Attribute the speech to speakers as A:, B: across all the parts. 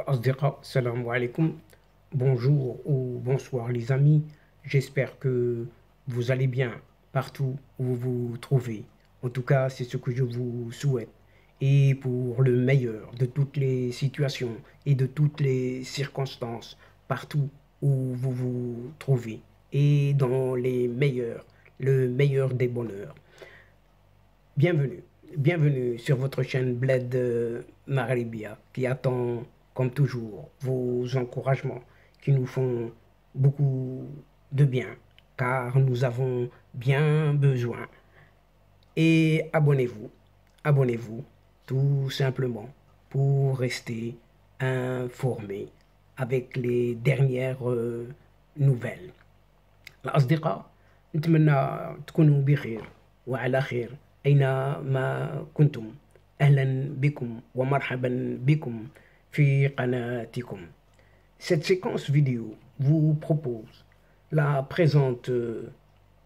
A: Asdiqa, salam alaikum. Bonjour ou bonsoir les amis. J'espère que vous allez bien partout où vous vous trouvez. En tout cas, c'est ce que je vous souhaite. Et pour le meilleur de toutes les situations et de toutes les circonstances, partout où vous vous trouvez. Et dans le meilleur des bonheurs. Bienvenue, bienvenue sur votre chaîne Bled Maribia qui attend comme toujours vos encouragements qui nous font beaucoup de bien car nous avons bien besoin. Et abonnez-vous, abonnez-vous tout simplement pour rester informé avec les dernières nouvelles. الأصدقاء نتمنى تكونوا بخير وعلى خير أينما كنتم. أهلا بكم ومرحبا بكم في قناتكم. Cette séquence vidéo vous propose la présente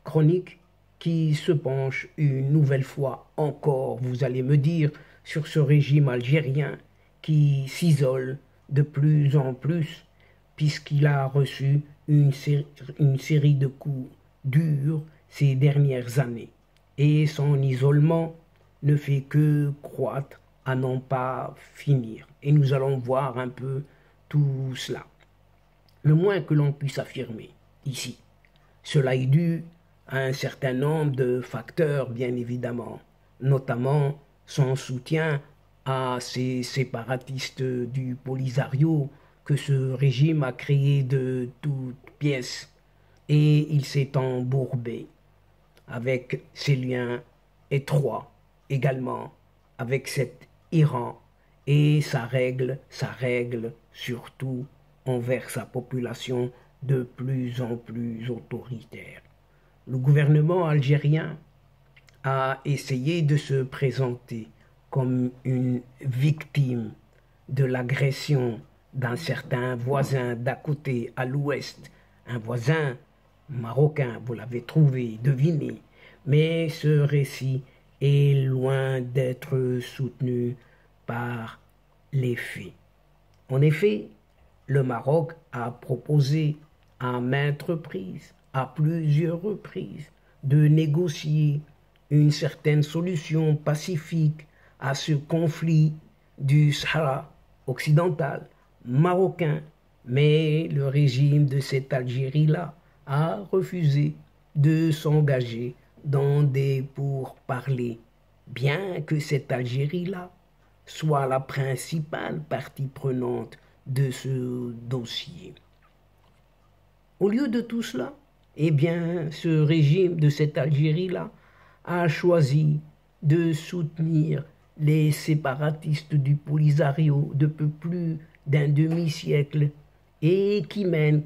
A: chronique qui se penche une nouvelle fois encore, vous allez me dire, sur ce régime algérien qui s'isole de plus en plus puisqu'il a reçu une série de coups durs ces dernières années. Et son isolement ne fait que croître à n'en pas finir. Et nous allons voir un peu tout cela. Le moins que l'on puisse affirmer ici, cela est dû à un certain nombre de facteurs, bien évidemment, notamment son soutien à ces séparatistes du Polisario que ce régime a créé de toutes pièces. Et il s'est embourbé avec ses liens étroits également avec cet Iran et sa règle surtout envers sa population de plus en plus autoritaire. Le gouvernement algérien a essayé de se présenter comme une victime de l'agression d'un certain voisin d'à côté à l'ouest, un voisin marocain, vous l'avez trouvé, deviné, mais ce récit est loin d'être soutenu par les faits. En effet, le Maroc a proposé à maintes reprises, à plusieurs reprises, de négocier une certaine solution pacifique à ce conflit du Sahara occidental marocain, mais le régime de cette Algérie-là a refusé de s'engager dans des pourparlers, bien que cette Algérie-là soit la principale partie prenante de ce dossier. Au lieu de tout cela, eh bien, ce régime de cette Algérie-là a choisi de soutenir les séparatistes du Polisario depuis plus d'un demi-siècle et qui mène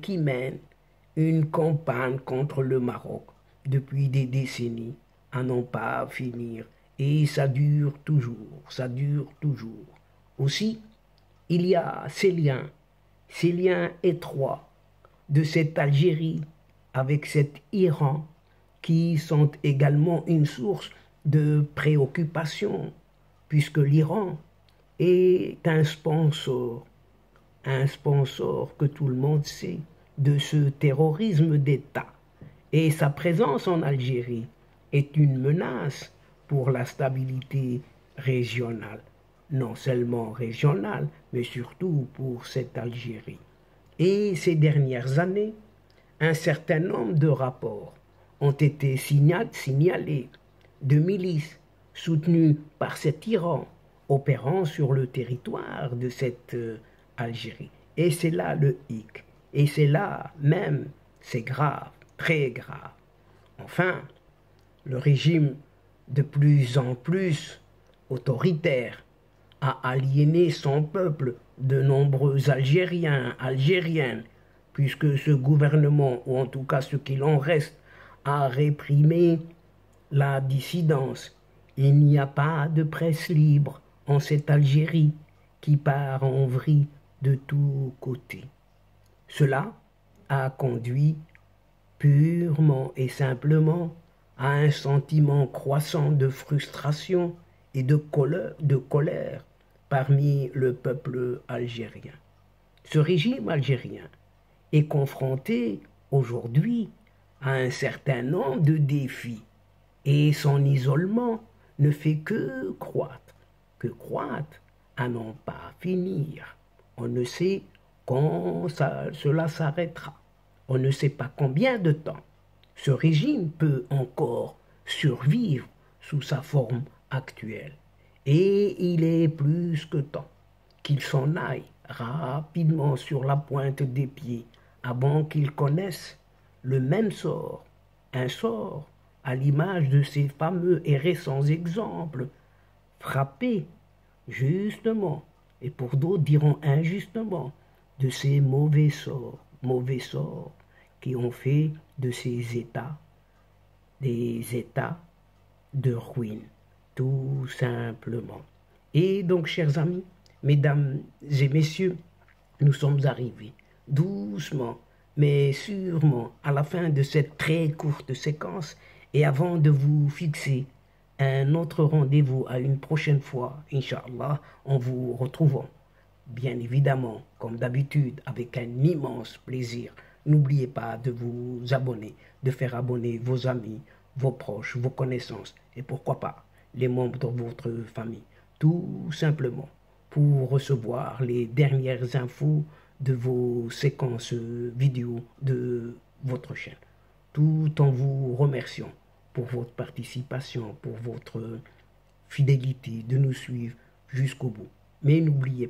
A: une campagne contre le Maroc depuis des décennies à n'en pas finir. Et ça dure toujours, ça dure toujours. Aussi, il y a ces liens étroits de cette Algérie avec cet Iran qui sont également une source de préoccupation puisque l'Iran est un sponsor que tout le monde sait de ce terrorisme d'État. Et sa présence en Algérie est une menace pour la stabilité régionale. Non seulement régionale, mais surtout pour cette Algérie. Et ces dernières années, un certain nombre de rapports ont été signalés de milices soutenues par cet Iran opérant sur le territoire de cette Algérie. Et c'est là le hic. Et c'est là même, c'est grave, très grave. Enfin, le régime de plus en plus autoritaire a aliéné son peuple, de nombreux Algériens, Algériennes, puisque ce gouvernement, ou en tout cas ce qu'il en reste, a réprimé la dissidence. Il n'y a pas de presse libre en cette Algérie qui part en vrille de tous côtés. Cela a conduit purement et simplement à un sentiment croissant de frustration et de colère parmi le peuple algérien. Ce régime algérien est confronté aujourd'hui à un certain nombre de défis et son isolement ne fait que croître à n'en pas finir. On ne sait quand cela s'arrêtera. On ne sait pas combien de temps ce régime peut encore survivre sous sa forme actuelle. Et il est plus que temps qu'il s'en aille rapidement sur la pointe des pieds avant qu'il connaisse le même sort, un sort à l'image de ces fameux et récents exemples frappés justement, et pour d'autres diront injustement, de ces mauvais sorts qui ont fait de ces États des États de ruine, tout simplement. Et donc, chers amis, mesdames et messieurs, nous sommes arrivés doucement, mais sûrement à la fin de cette très courte séquence. Et avant de vous fixer un autre rendez-vous à une prochaine fois, Inch'Allah, en vous retrouvant, bien évidemment, comme d'habitude, avec un immense plaisir. N'oubliez pas de vous abonner, de faire abonner vos amis, vos proches, vos connaissances et pourquoi pas les membres de votre famille. Tout simplement pour recevoir les dernières infos de vos séquences vidéo de votre chaîne. Tout en vous remerciant pour votre participation, pour votre fidélité de nous suivre jusqu'au bout. Mais n'oubliez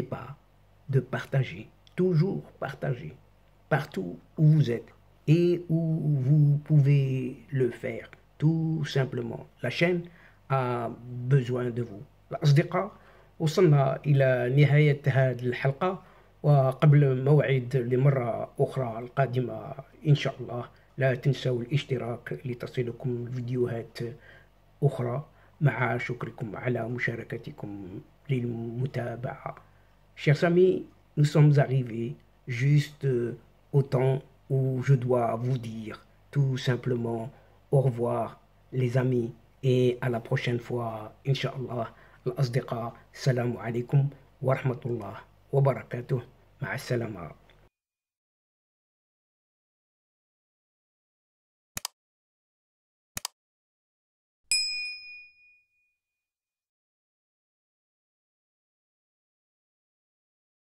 A: pas de partager, toujours partager, partout où vous êtes et où vous pouvez le faire, tout simplement. La chaîne a besoin de vous. الأصدقاء، وصلنا إلى نهاية هذه الحلقة، وقبل موعد لمرة أخرى القادمة إن شاء الله لا تنسوا الاشتراك لتصلكم فيديوهات أخرى، مع شكركم على مشاركتكم للمتابعة. Chers amis, nous sommes arrivés juste au temps où je dois vous dire tout simplement au revoir les amis et à la prochaine fois Inch'Allah. الأصدقاء السلام عليكم ورحمة الله وبركاته. مع السلامة.